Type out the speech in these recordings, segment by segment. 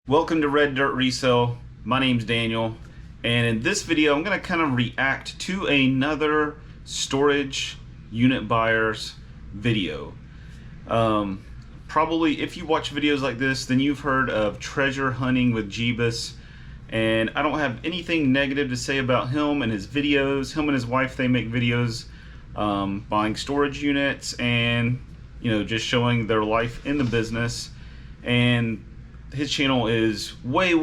Welcome to Red Dirt Resale. My name's Daniel, and in this video I'm going to kind of react to another storage unit buyer's video. Probably if you watch videos like this, then you've heard of Treasure Hunting with Jebus, and I don't have anything negative to say about him and his videos. Him and his wife, they make videos buying storage units and just showing their life in the business. And his channel is way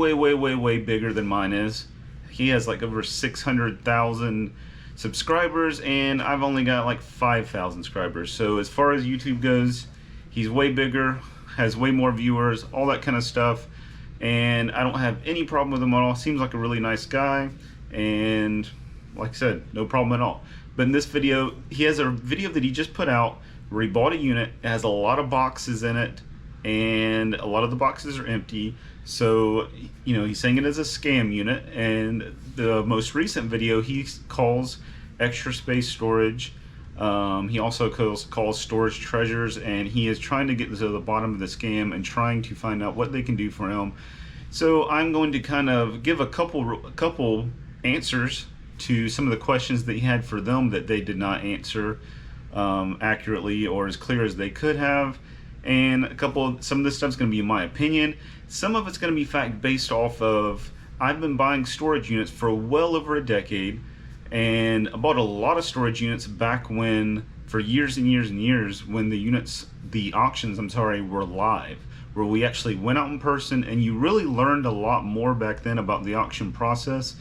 bigger than mine is. He has like over 600,000 subscribers, and I've only got like 5,000 subscribers. So as far as YouTube goes, he's way bigger, has way more viewers, all that kind of stuff. And I don't have any problem with him at all. Seems like a really nice guy, and like I said, no problem at all. But in this video, he has a video that he just put out where he bought a unit. It has a lot of boxes in it, and a lot of the boxes are empty. So he's saying it as a scam unit. And the most recent video he calls extra space storage. He also calls storage treasures, and he is trying to get to the bottom of the scam and trying to find out what they can do for him. So I'm going to kind of give a couple answers to some of the questions that he had for them that they did not answer accurately or as clear as they could have. And some of this stuff's going to be my opinion. Some of it's going to be fact based off of, I've been buying storage units for well over a decade, and I bought a lot of storage units back when, for years and years, when the auctions, were live, where we actually went out in person, and you really learned a lot more back then about the auction process,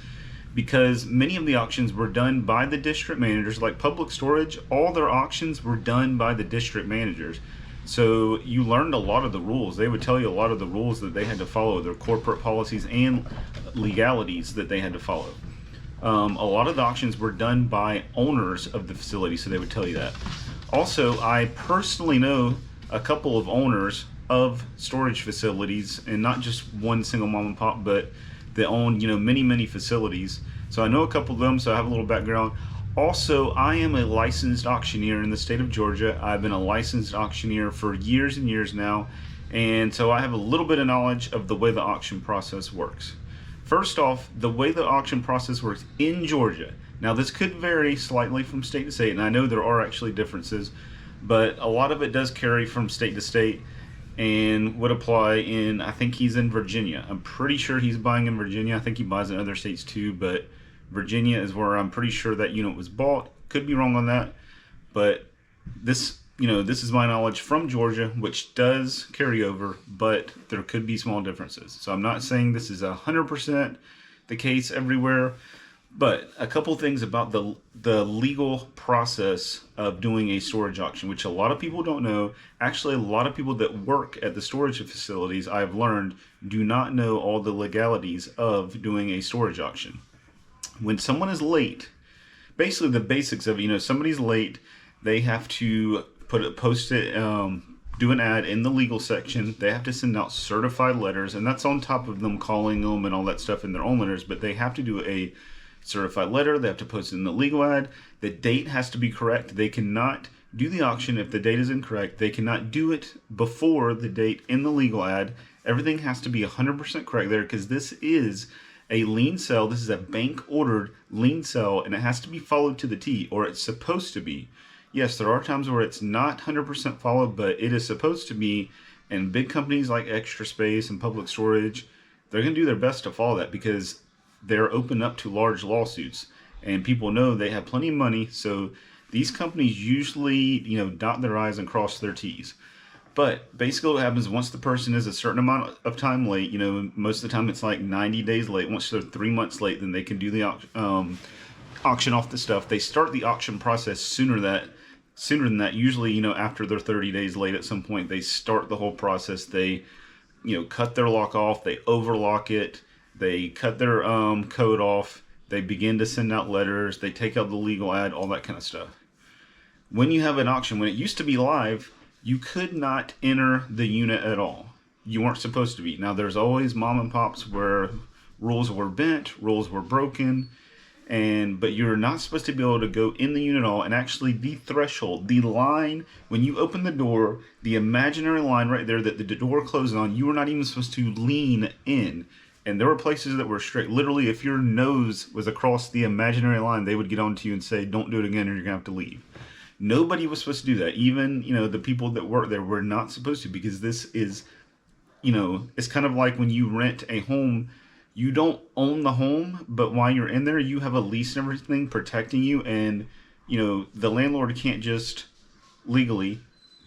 because many of the auctions were done by the district managers. Like Public Storage, all their auctions were done by the district managers. So you learned a lot of the rules. They would tell you a lot of the rules that they had to follow, their corporate policies and legalities that they had to follow. A lot of the auctions were done by owners of the facility, so they would tell you that. Also, I personally know a couple of owners of storage facilities, and not just one single mom and pop, but they own many facilities. So I know a couple of them, so I have a little background. Also, I am a licensed auctioneer in the state of Georgia. I've been a licensed auctioneer for years and years now, and so I have a little bit of knowledge of the way the auction process works. First off, the way the auction process works in Georgia. Now, this could vary slightly from state to state, and I know there are actually differences, but a lot of it does carry from state to state and would apply in, I think he's in Virginia. I'm pretty sure he's buying in Virginia. I think he buys in other states too, but Virginia is where I'm pretty sure that unit was bought. Could be wrong on that, but this is my knowledge from Georgia, which does carry over, but there could be small differences. So I'm not saying this is 100% the case everywhere, but a couple things about the legal process of doing a storage auction, which a lot of people don't know. Actually, a lot of people that work at the storage facilities, I've learned, do not know all the legalities of doing a storage auction. When someone is late, basically the basics of somebody's late, they have to do an ad in the legal section. They have to send out certified letters, and that's on top of them calling them and all that stuff in their own letters. But they have to do a certified letter. They have to post it in the legal ad. The date has to be correct. They cannot do the auction if the date is incorrect. They cannot do it before the date in the legal ad. Everything has to be 100% correct there, because this is a lien sale. This is a bank ordered lien sale, and it has to be followed to the T, or it's supposed to be. Yes, there are times where it's not 100% followed, but it is supposed to be. And big companies like Extra Space and Public Storage, they're going to do their best to follow that, because they're open up to large lawsuits, and people know they have plenty of money. So these companies usually, dot their I's and cross their T's. But basically what happens, once the person is a certain amount of time late, most of the time it's like 90 days late. Once they're 3 months late, then they can do the auction off the stuff. They start the auction process sooner than that. Usually, after they're 30 days late at some point, they start the whole process. They, cut their lock off, they overlock it, they cut their code off, they begin to send out letters, they take out the legal ad, all that kind of stuff. When you have an auction, when it used to be live, you could not enter the unit at all. You weren't supposed to be. Now, there's always mom and pops where rules were bent, rules were broken, but you're not supposed to be able to go in the unit at all. And actually, the threshold, the line, when you open the door, the imaginary line right there that the door closes on, you are not even supposed to lean in. And there were places that were straight. Literally, if your nose was across the imaginary line, they would get on to you and say, "Don't do it again, or you're gonna have to leave." Nobody was supposed to do that. Even, the people that work there were not supposed to, because this is, it's kind of like when you rent a home. You don't own the home, but while you're in there, you have a lease and everything protecting you. And, the landlord can't just legally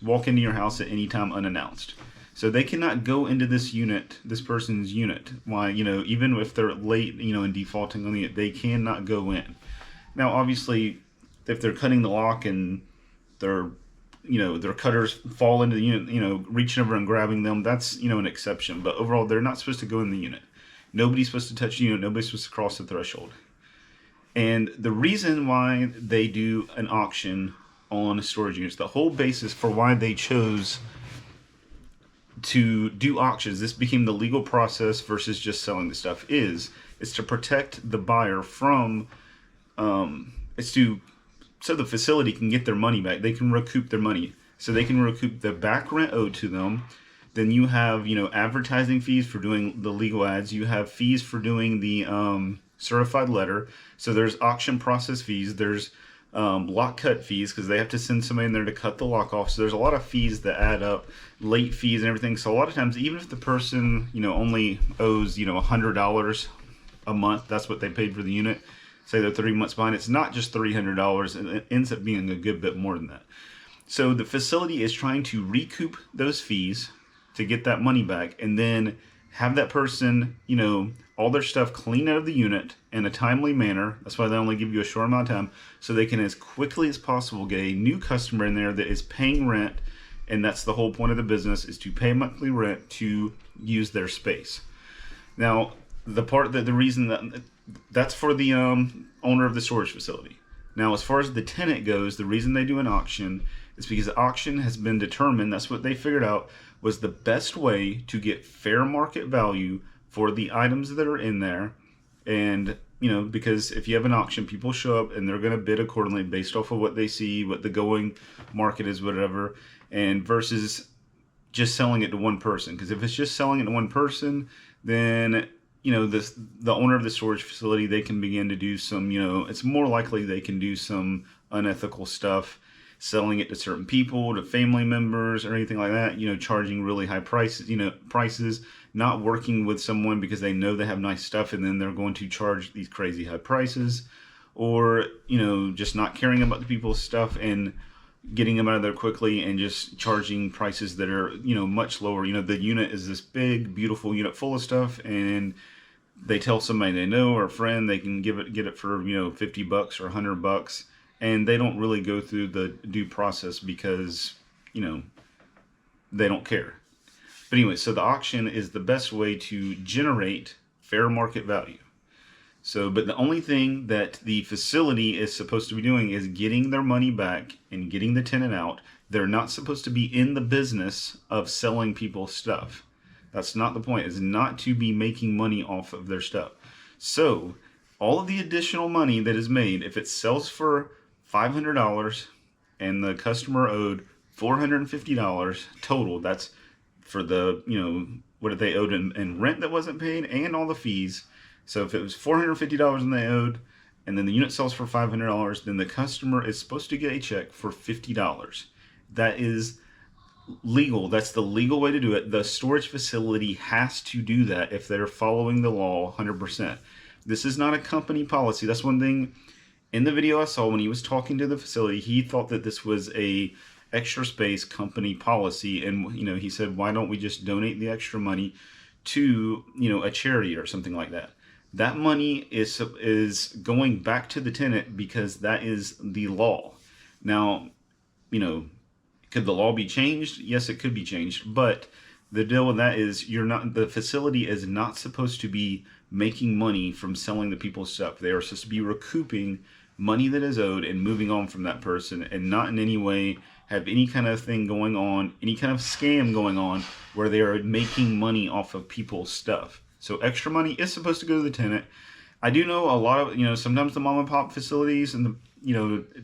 walk into your house at any time unannounced. So they cannot go into this person's unit. Why, even if they're late, and defaulting on it, they cannot go in. Now, obviously, if they're cutting the lock and their cutters fall into the unit, reaching over and grabbing them, that's, an exception. But overall, they're not supposed to go in the unit. Nobody's supposed to touch the unit. Nobody's supposed to cross the threshold. And the reason why they do an auction on storage units, the whole basis for why they chose to do auctions, this became the legal process versus just selling the stuff, is to protect the buyer from, so the facility can get their money back. They can recoup their money. So they can recoup the back rent owed to them. Then you have, advertising fees for doing the legal ads. You have fees for doing the certified letter. So there's auction process fees. There's lock cut fees, because they have to send somebody in there to cut the lock off. So there's a lot of fees that add up, late fees and everything. So a lot of times, even if the person, only owes, $100 a month, that's what they paid for the unit. Say they're 3 months behind, it's not just $300, and it ends up being a good bit more than that. So the facility is trying to recoup those fees to get that money back, and then have that person, all their stuff clean out of the unit in a timely manner. That's why they only give you a short amount of time, so they can, as quickly as possible, get a new customer in there that is paying rent. And that's the whole point of the business, is to pay monthly rent to use their space. Now, the reason that's for the owner of the storage facility. Now, as far as the tenant goes, the reason they do an auction is because the auction has been determined, that's what they figured out, was the best way to get fair market value for the items that are in there. And, because if you have an auction, people show up and they're going to bid accordingly based off of what they see, what the going market is, whatever, and versus just selling it to one person. Because if it's just selling it to one person, then, the owner of the storage facility, they can begin to do some, it's more likely they can do some unethical stuff, selling it to certain people, to family members or anything like that, charging really high prices, not working with someone because they know they have nice stuff and then they're going to charge these crazy high prices, or, just not caring about the people's stuff and getting them out of there quickly and just charging prices that are, much lower. The unit is this big, beautiful unit full of stuff, and they tell somebody they know or a friend they can get it for, $50 or $100, and they don't really go through the due process because, they don't care. But anyway, so the auction is the best way to generate fair market value. So, but the only thing that the facility is supposed to be doing is getting their money back and getting the tenant out. They're not supposed to be in the business of selling people stuff. That's not the point. It's not to be making money off of their stuff. So all of the additional money that is made, if it sells for $500 and the customer owed $450 total, that's for the, what they owed in rent that wasn't paid and all the fees. So if it was $450 and they owed, and then the unit sells for $500, then the customer is supposed to get a check for $50. That is legal. That's the legal way to do it. The storage facility has to do that if they're following the law 100%. This is not a company policy. That's one thing in the video I saw when he was talking to the facility. He thought that this was a extra space company policy, and he said, why don't we just donate the extra money to a charity or something like that. That money is going back to the tenant because that is the law. Now, could the law be changed? Yes, it could be changed. But the deal with that is the facility is not supposed to be making money from selling the people's stuff. They are supposed to be recouping money that is owed and moving on from that person, and not in any way have any kind of thing going on, any kind of scam going on where they are making money off of people's stuff. So extra money is supposed to go to the tenant. I do know a lot of, sometimes the mom and pop facilities and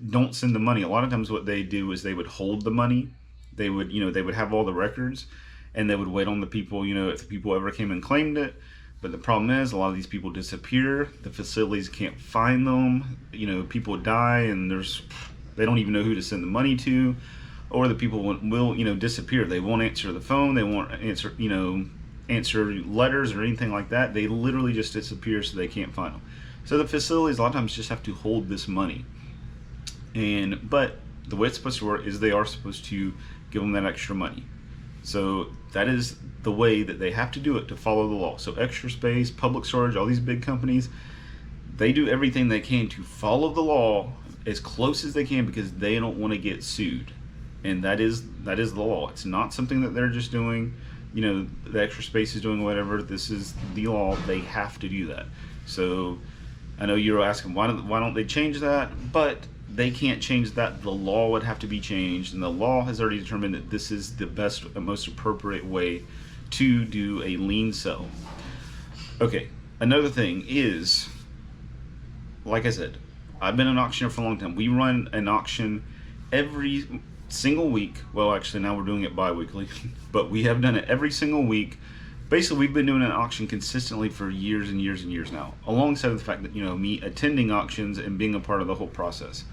don't send the money. A lot of times what they do is they would hold the money. They would have all the records, and they would wait on the people, if the people ever came and claimed it. But the problem is a lot of these people disappear. The facilities can't find them. People die, and they don't even know who to send the money to, or the people will disappear. They won't answer the phone. They won't answer letters or anything like that. They literally just disappear, so they can't find them. So the facilities a lot of times just have to hold this money. But the way it's supposed to work is they are supposed to give them that extra money. So that is the way that they have to do it to follow the law. So Extra Space, Public Storage, all these big companies, they do everything they can to follow the law as close as they can because they don't want to get sued. And that is the law. It's not something that they're just doing, the Extra Space is doing whatever. This is the law. They have to do that. So I know you're asking why don't they change that, but they can't change that. The law would have to be changed, and the law has already determined that this is the best and most appropriate way to do a lien sale. Okay, another thing is, like I said, I've been an auctioneer for a long time. We run an auction every single week. Well, actually now we're doing it bi-weekly, but we have done it every single week. Basically, we've been doing an auction consistently for years and years and years now, alongside the fact that, me attending auctions and being a part of the whole process.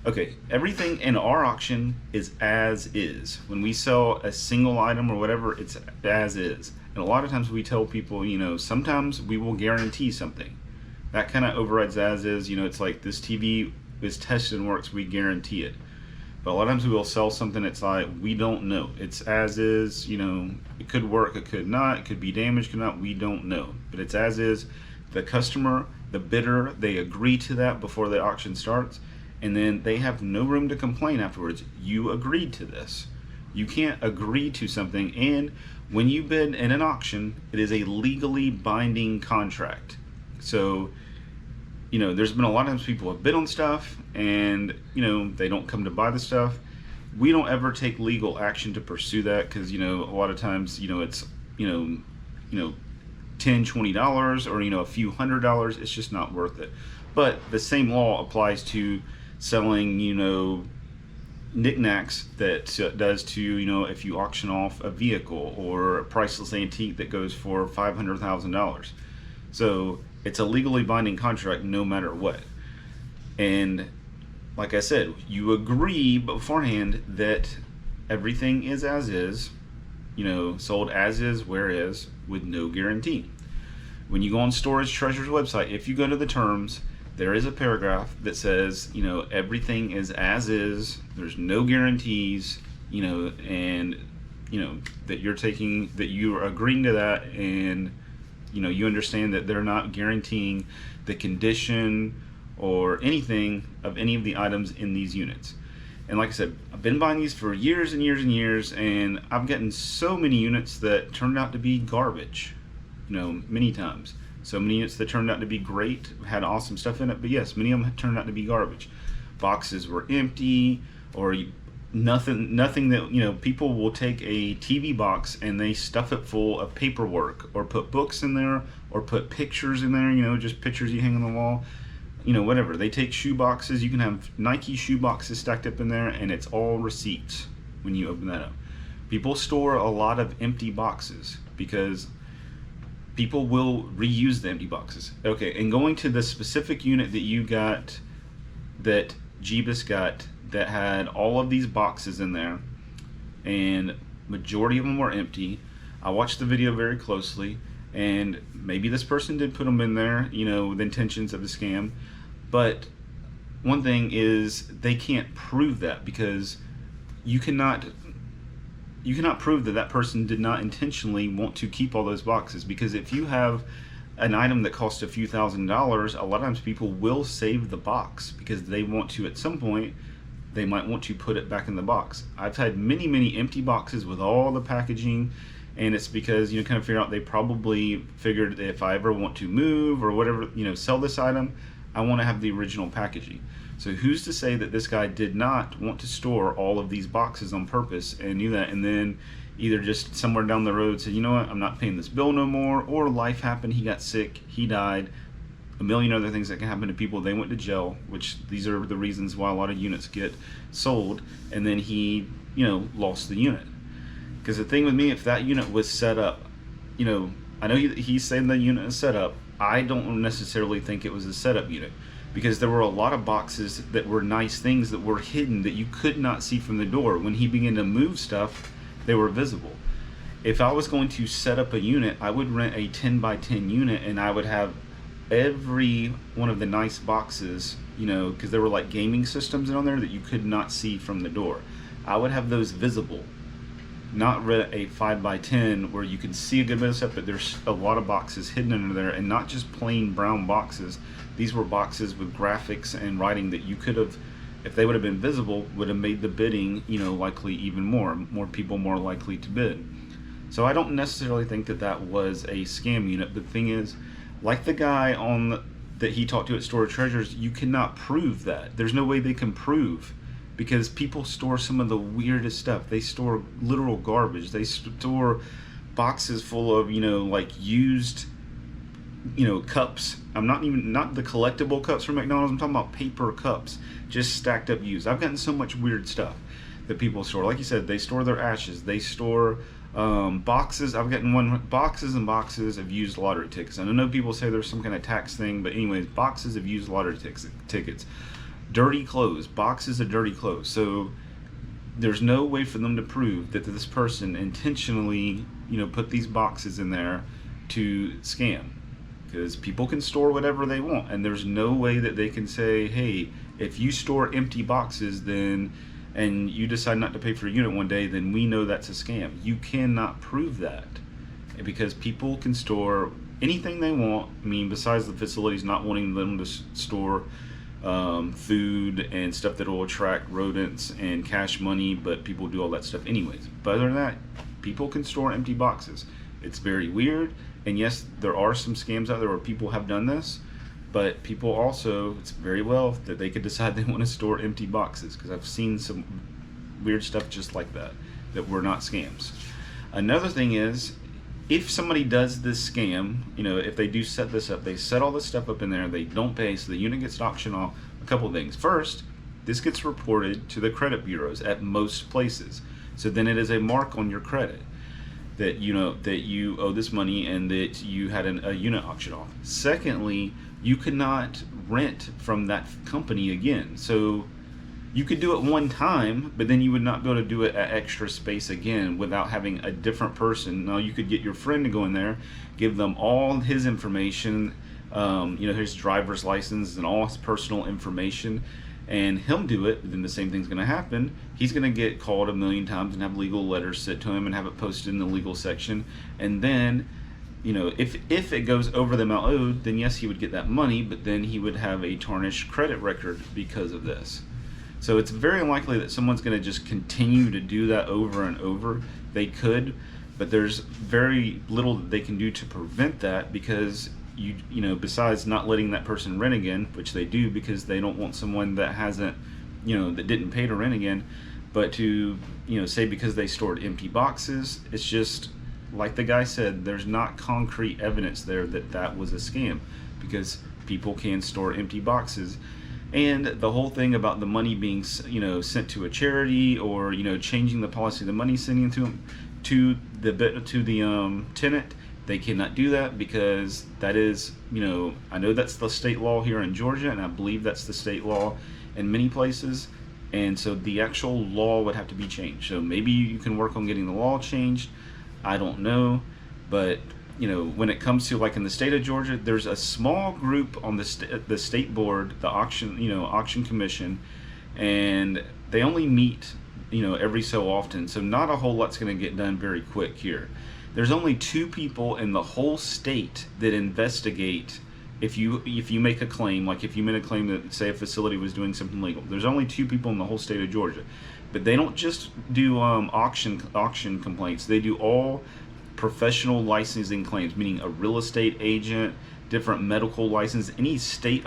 Okay, everything in our auction is as is. When we sell a single item or whatever, it's as is. And a lot of times we tell people, sometimes we will guarantee something. That kind of overrides as is. It's like this TV is tested and works, we guarantee it. But a lot of times we will sell something that's like, we don't know. It's as is, it could work, it could not, it could be damaged, could not, we don't know. But it's as is. The customer, the bidder, they agree to that before the auction starts, and then they have no room to complain afterwards. You agreed to this. You can't agree to something, and when you bid in an auction, it is a legally binding contract. So there's been a lot of times people have bid on stuff and, they don't come to buy the stuff. We don't ever take legal action to pursue that because, a lot of times, it's, $10, $20 or, a few $100s. It's just not worth it. But the same law applies to selling, knickknacks that does to, if you auction off a vehicle or a priceless antique that goes for $500,000. So it's a legally binding contract no matter what. And like I said, you agree beforehand that everything is as is, sold as is, where is, with no guarantee. When you go on Storage Treasure's website, if you go to the terms, there is a paragraph that says, everything is as is, there's no guarantees, and, that you are agreeing to that, and you understand that they're not guaranteeing the condition or anything of any of the items in these units. And like I said, I've been buying these for years and years and years, and I've gotten so many units that turned out to be garbage, many times. So many units that turned out to be great, had awesome stuff in it, but yes, many of them turned out to be garbage. Boxes were empty, or nothing that, people will take a TV box and they stuff it full of paperwork, or put books in there, or put pictures in there, just pictures you hang on the wall, whatever. They take shoe boxes. You can have Nike shoe boxes stacked up in there, and it's all receipts when you open that up. People store a lot of empty boxes because people will reuse the empty boxes. Okay, and going to the specific unit that you got, that Jebus got, that had all of these boxes in there, and majority of them were empty. I watched the video very closely, and maybe this person did put them in there, with intentions of a scam, but one thing is they can't prove that, because you cannot prove that that person did not intentionally want to keep all those boxes. Because if you have an item that costs a few $1,000s, a lot of times people will save the box because they want to, at some point, they might want to put it back in the box. I've had many empty boxes with all the packaging, and it's because, kind of figure out, they probably figured that if I ever want to move or whatever, sell this item, I want to have the original packaging. So who's to say that this guy did not want to store all of these boxes on purpose and knew that, and then either just somewhere down the road said, you know what, I'm not paying this bill no more, or life happened, he got sick, he died, a million other things that can happen to people. They went to jail, which these are the reasons why a lot of units get sold, and then he, lost the unit. Because the thing with me, if that unit was set up, I know he's saying the unit is set up. I don't necessarily think it was a setup unit, because there were a lot of boxes that were nice things that were hidden that you could not see from the door. When he began to move stuff, they were visible. If I was going to set up a unit, I would rent a 10 by 10 unit, and I would have every one of the nice boxes, because there were like gaming systems on there that you could not see from the door. I would have those visible, not rent a 5 by 10 where you can see a good bit of stuff, but there's a lot of boxes hidden under there, and not just plain brown boxes. These were boxes with graphics and writing that you could have, if they would have been visible, would have made the bidding, likely even more people more likely to bid. So I don't necessarily think that that was a scam unit. The thing is, like the guy that he talked to at Store of Treasures, you cannot prove that. There's no way they can prove, because people store some of the weirdest stuff. They store literal garbage. They store boxes full of, like used, cups. I'm not the collectible cups from McDonald's. I'm talking about paper cups, just stacked up used. I've gotten so much weird stuff that people store. Like you said, they store their ashes. They store boxes. I've gotten boxes and boxes of used lottery tickets. And I know people say there's some kind of tax thing, but anyways, boxes of used lottery tickets. Dirty clothes, boxes of dirty clothes. So there's no way for them to prove that this person intentionally, put these boxes in there to scam, because people can store whatever they want, and there's no way that they can say, hey, if you store empty boxes, then and you decide not to pay for a unit one day, then we know that's a scam. You cannot prove that, because people can store anything they want. I mean, besides the facilities not wanting them to store food and stuff that will attract rodents and cash money, but people do all that stuff anyways. But other than that, people can store empty boxes. It's very weird, and yes, there are some scams out there where people have done this, but people also, it's very well that they could decide they want to store empty boxes, because I've seen some weird stuff just like that were not scams. Another thing is, if somebody does this scam, if they do set this up, they set all this stuff up in there, they don't pay, so the unit gets auctioned off. A couple of things. First, this gets reported to the credit bureaus at most places. So then it is a mark on your credit that that you owe this money and that you had a unit auction off. Secondly, you could not rent from that company again. So you could do it one time, but then you would not be able to do it at extra space again without having a different person. Now you could get your friend to go in there, give them all his information, his driver's license and all his personal information, and him do it. Then the same thing's going to happen. He's going to get called a million times and have legal letters sent to him and have it posted in the legal section. And then, if it goes over the amount owed, then yes, he would get that money, but then he would have a tarnished credit record because of this. So it's very unlikely that someone's going to just continue to do that over and over. They could, but there's very little that they can do to prevent that, because besides not letting that person rent again, which they do because they don't want someone that hasn't, that didn't pay to rent again, but to, say because they stored empty boxes, it's just like the guy said, there's not concrete evidence there that that was a scam, because people can store empty boxes. And the whole thing about the money being, sent to a charity, or changing the policy of the money sending to the tenant, they cannot do that, because that is, I know that's the state law here in Georgia, and I believe that's the state law in many places, and so the actual law would have to be changed. So maybe you can work on getting the law changed. I don't know, but when it comes to, like, in the state of Georgia, there's a small group on the state board, the auction commission, and they only meet every so often, so not a whole lot's going to get done very quick here. There's only 2 people in the whole state that investigate if you make a claim, like if you made a claim that, say, a facility was doing something legal. There's only 2 people in the whole state of Georgia, but they don't just do auction complaints. They do all professional licensing claims, meaning a real estate agent, different medical license, any state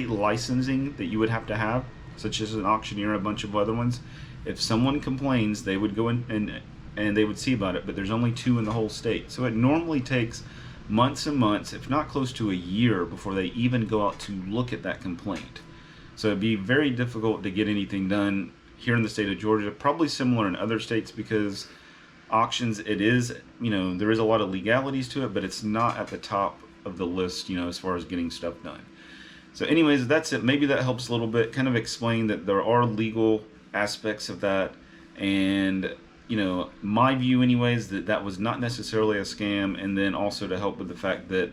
licensing that you would have to have, such as an auctioneer, a bunch of other ones. If someone complains, they would go in and they would see about it, but there's only 2 in the whole state. So it normally takes months and months, if not close to a year, before they even go out to look at that complaint. So it'd be very difficult to get anything done here in the state of Georgia, probably similar in other states, because auctions, it is, there is a lot of legalities to it, but it's not at the top of the list, as far as getting stuff done. So anyways, that's it. Maybe that helps a little bit, kind of explain that there are legal aspects of that. And, my view anyways, that was not necessarily a scam. And then also to help with the fact that,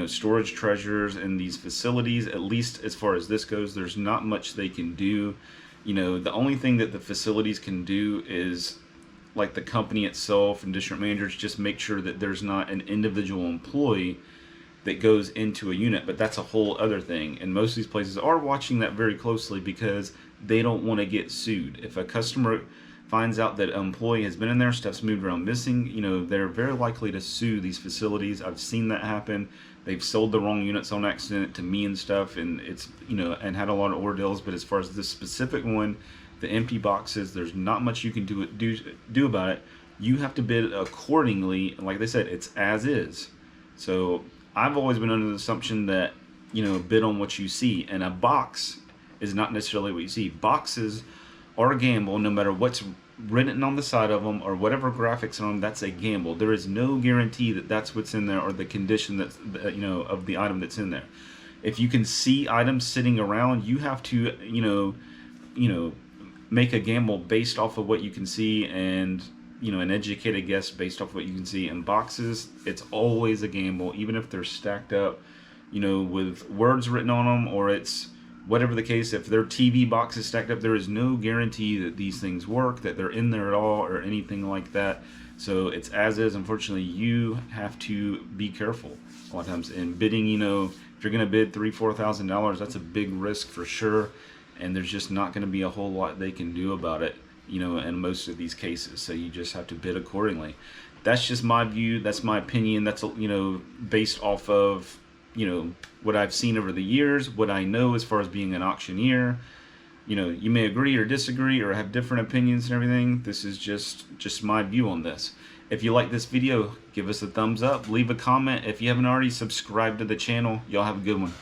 storage treasures and these facilities, at least as far as this goes, there's not much they can do. The only thing that the facilities can do is, like the company itself and district managers, just make sure that there's not an individual employee that goes into a unit, but that's a whole other thing. And most of these places are watching that very closely because they don't want to get sued. If a customer finds out that an employee has been in there, stuff's moved around missing, they're very likely to sue these facilities. I've seen that happen. They've sold the wrong units on accident to me and stuff, and it's, and had a lot of ordeals. But as far as this specific one, the empty boxes, there's not much you can do about it. You have to bid accordingly. Like they said, it's as is. So I've always been under the assumption that, bid on what you see, and a box is not necessarily what you see. Boxes are a gamble, no matter what's written on the side of them or whatever graphics on them. That's a gamble. There is no guarantee that that's what's in there, or the condition that's, of the item that's in there. If you can see items sitting around, you have to, make a gamble based off of what you can see, and an educated guess based off what you can see. In boxes, it's always a gamble, even if they're stacked up, with words written on them, or it's whatever the case. If they're TV boxes stacked up, there is no guarantee that these things work, that they're in there at all, or anything like that. So it's as is. Unfortunately, you have to be careful a lot of times in bidding. If you're going to bid $3,000-4,000, that's a big risk for sure, and there's just not going to be a whole lot they can do about it, in most of these cases. So you just have to bid accordingly. That's just my view. That's my opinion. That's, based off of, what I've seen over the years, what I know as far as being an auctioneer. You may agree or disagree or have different opinions and everything. This is just my view on this. If you like this video, give us a thumbs up, leave a comment. If you haven't already, subscribed to the channel. Y'all have a good one.